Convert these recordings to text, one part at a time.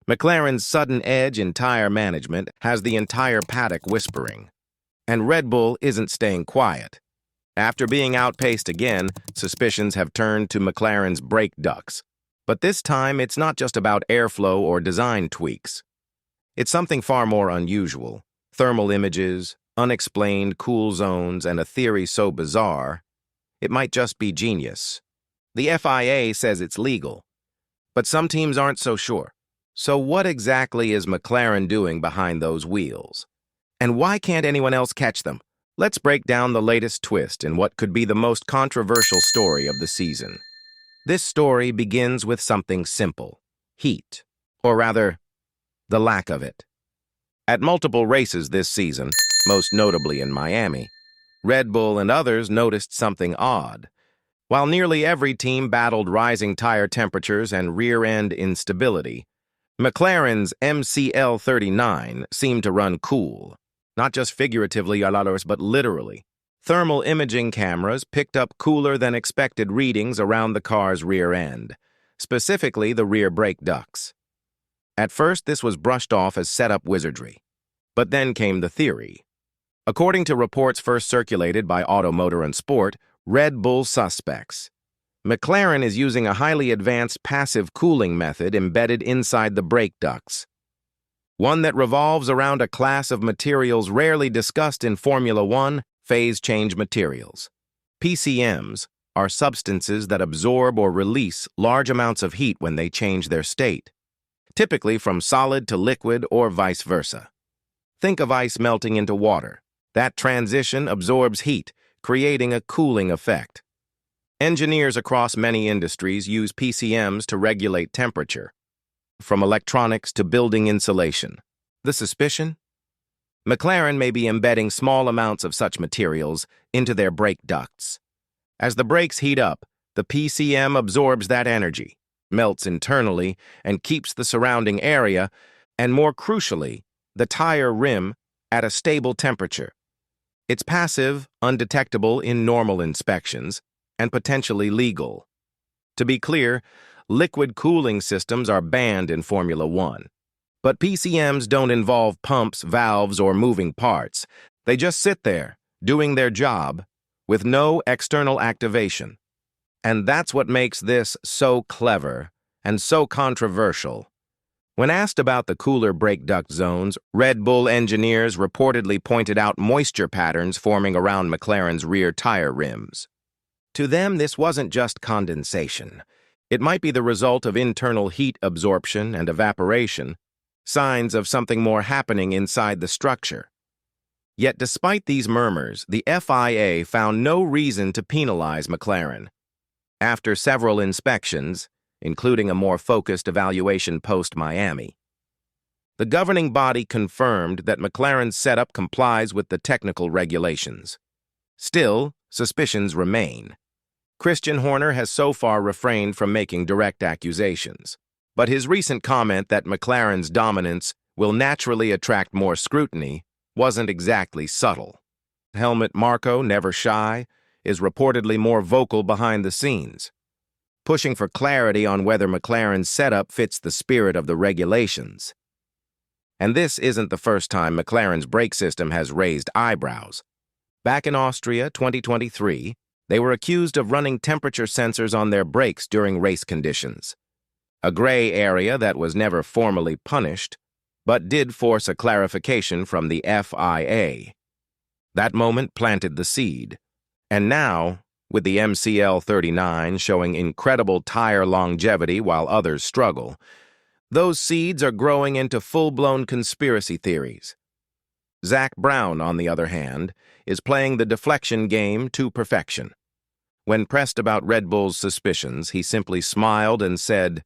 McLaren's sudden edge in tire management has the entire paddock whispering. And Red Bull isn't staying quiet. After being outpaced again, suspicions have turned to McLaren's brake ducts. But this time, it's not just about airflow or design tweaks. It's something far more unusual. Thermal images, unexplained cool zones, and a theory so bizarre, it might just be genius. The FIA says it's legal, but some teams aren't so sure. So what exactly is McLaren doing behind those wheels? And why can't anyone else catch them? Let's break down the latest twist in what could be the most controversial story of the season. This story begins with something simple: heat, or rather, the lack of it. At multiple races this season, most notably in Miami, Red Bull and others noticed something odd. While nearly every team battled rising tire temperatures and rear-end instability, McLaren's MCL39 seemed to run cool. Not just figuratively, but literally. Thermal imaging cameras picked up cooler than expected readings around the car's rear end, specifically the rear brake ducts. At first, this was brushed off as setup wizardry. But then came the theory. According to reports first circulated by Auto, Motor, and Sport, Red Bull suspects. McLaren is using a highly advanced passive cooling method embedded inside the brake ducts. One that revolves around a class of materials rarely discussed in Formula One: phase change materials. PCMs are substances that absorb or release large amounts of heat when they change their state, typically from solid to liquid or vice versa. Think of ice melting into water. That transition absorbs heat, creating a cooling effect. Engineers across many industries use PCMs to regulate temperature, from electronics to building insulation. The suspicion? McLaren may be embedding small amounts of such materials into their brake ducts. As the brakes heat up, the PCM absorbs that energy, melts internally, and keeps the surrounding area, and more crucially, the tire rim, at a stable temperature. It's passive, undetectable in normal inspections, and potentially legal. To be clear, liquid cooling systems are banned in Formula One. But PCMs don't involve pumps, valves, or moving parts. They just sit there, doing their job, with no external activation. And that's what makes this so clever and so controversial. When asked about the cooler brake duct zones, Red Bull engineers reportedly pointed out moisture patterns forming around McLaren's rear tire rims. To them, this wasn't just condensation. It might be the result of internal heat absorption and evaporation, signs of something more happening inside the structure. Yet despite these murmurs, the FIA found no reason to penalize McLaren. After several inspections, including a more focused evaluation post-Miami, the governing body confirmed that McLaren's setup complies with the technical regulations. Still, suspicions remain. Christian Horner has so far refrained from making direct accusations, but his recent comment that McLaren's dominance will naturally attract more scrutiny wasn't exactly subtle. Helmet Marko, never shy, is reportedly more vocal behind the scenes, pushing for clarity on whether McLaren's setup fits the spirit of the regulations. And this isn't the first time McLaren's brake system has raised eyebrows. Back in Austria 2023, they were accused of running temperature sensors on their brakes during race conditions, a gray area that was never formally punished, but did force a clarification from the FIA. That moment planted the seed, and now, with the MCL39 showing incredible tire longevity while others struggle, those seeds are growing into full-blown conspiracy theories. Zach Brown, on the other hand, is playing the deflection game to perfection. When pressed about Red Bull's suspicions, he simply smiled and said,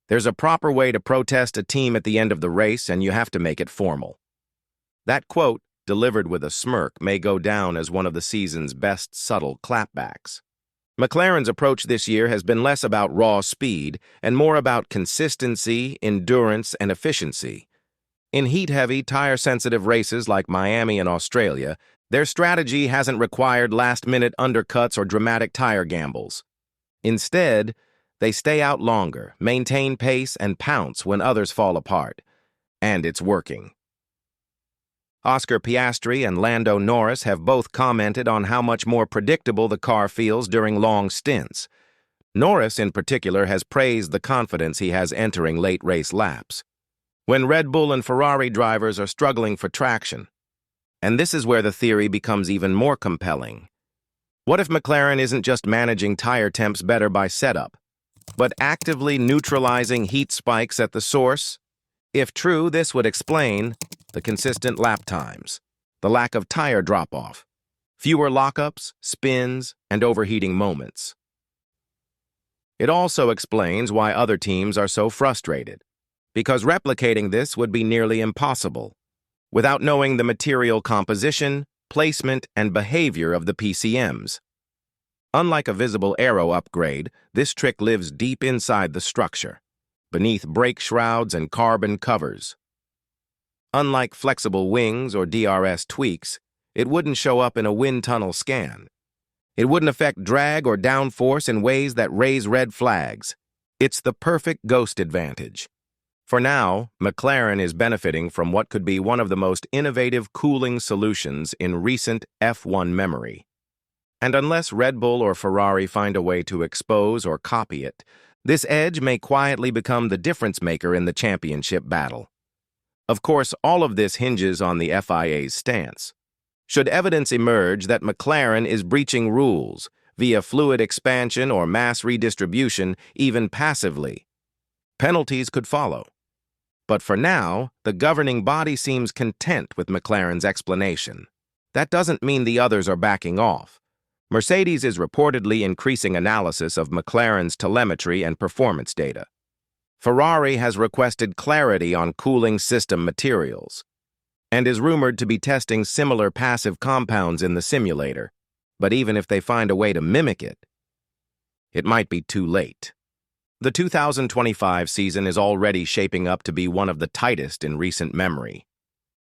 "There's a proper way to protest a team at the end of the race, and you have to make it formal." That quote, delivered with a smirk, may go down as one of the season's best subtle clapbacks. McLaren's approach this year has been less about raw speed and more about consistency, endurance, and efficiency. In heat-heavy, tire-sensitive races like Miami and Australia, their strategy hasn't required last-minute undercuts or dramatic tire gambles. Instead, They stay out longer, maintain pace, and pounce when others fall apart. And it's working. Oscar Piastri and Lando Norris have both commented on how much more predictable the car feels during long stints. Norris, in particular, has praised the confidence he has entering late race laps, when Red Bull and Ferrari drivers are struggling for traction. And this is where the theory becomes even more compelling. What if McLaren isn't just managing tire temps better by setup, but actively neutralizing heat spikes at the source? If true, this would explain the consistent lap times, the lack of tire drop-off, fewer lockups, spins, and overheating moments. It also explains why other teams are so frustrated, because replicating this would be nearly impossible without knowing the material composition, placement, and behavior of the PCMs. Unlike a visible aero upgrade, this trick lives deep inside the structure, beneath brake shrouds and carbon covers. Unlike flexible wings or DRS tweaks, it wouldn't show up in a wind tunnel scan. It wouldn't affect drag or downforce in ways that raise red flags. It's the perfect ghost advantage. For now, McLaren is benefiting from what could be one of the most innovative cooling solutions in recent F1 memory. And unless Red Bull or Ferrari find a way to expose or copy it, this edge may quietly become the difference maker in the championship battle. Of course, all of this hinges on the FIA's stance. Should evidence emerge that McLaren is breaching rules via fluid expansion or mass redistribution, even passively, penalties could follow. But for now, the governing body seems content with McLaren's explanation. That doesn't mean the others are backing off. Mercedes is reportedly increasing analysis of McLaren's telemetry and performance data. Ferrari has requested clarity on cooling system materials and is rumored to be testing similar passive compounds in the simulator. But even if they find a way to mimic it, it might be too late. The 2025 season is already shaping up to be one of the tightest in recent memory,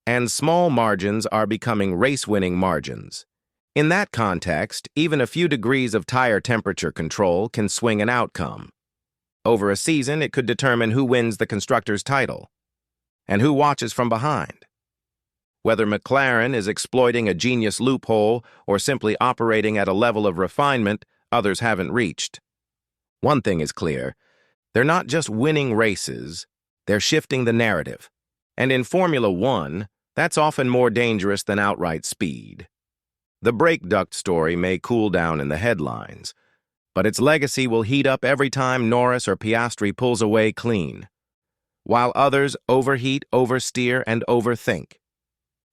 and small margins are becoming race-winning margins. In that context, even a few degrees of tire temperature control can swing an outcome. Over a season, it could determine who wins the constructor's title and who watches from behind. Whether McLaren is exploiting a genius loophole or simply operating at a level of refinement others haven't reached. One thing is clear: they're not just winning races, they're shifting the narrative. And in Formula One, that's often more dangerous than outright speed. The brake duct story may cool down in the headlines, but its legacy will heat up every time Norris or Piastri pulls away clean, while others overheat, oversteer, and overthink.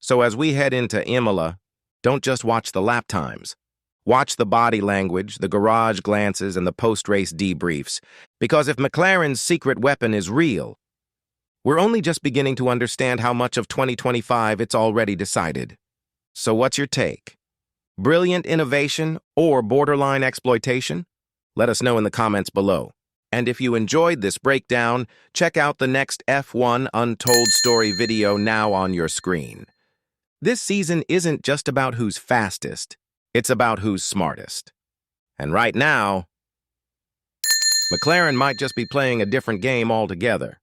So as we head into Imola, don't just watch the lap times. Watch the body language, the garage glances, and the post-race debriefs, because if McLaren's secret weapon is real, we're only just beginning to understand how much of 2025 it's already decided. So what's your take? Brilliant innovation or borderline exploitation? Let us know in the comments below. And if you enjoyed this breakdown, check out the next F1 Untold Story video now on your screen. This season isn't just about who's fastest, it's about who's smartest. And right now, McLaren might just be playing a different game altogether.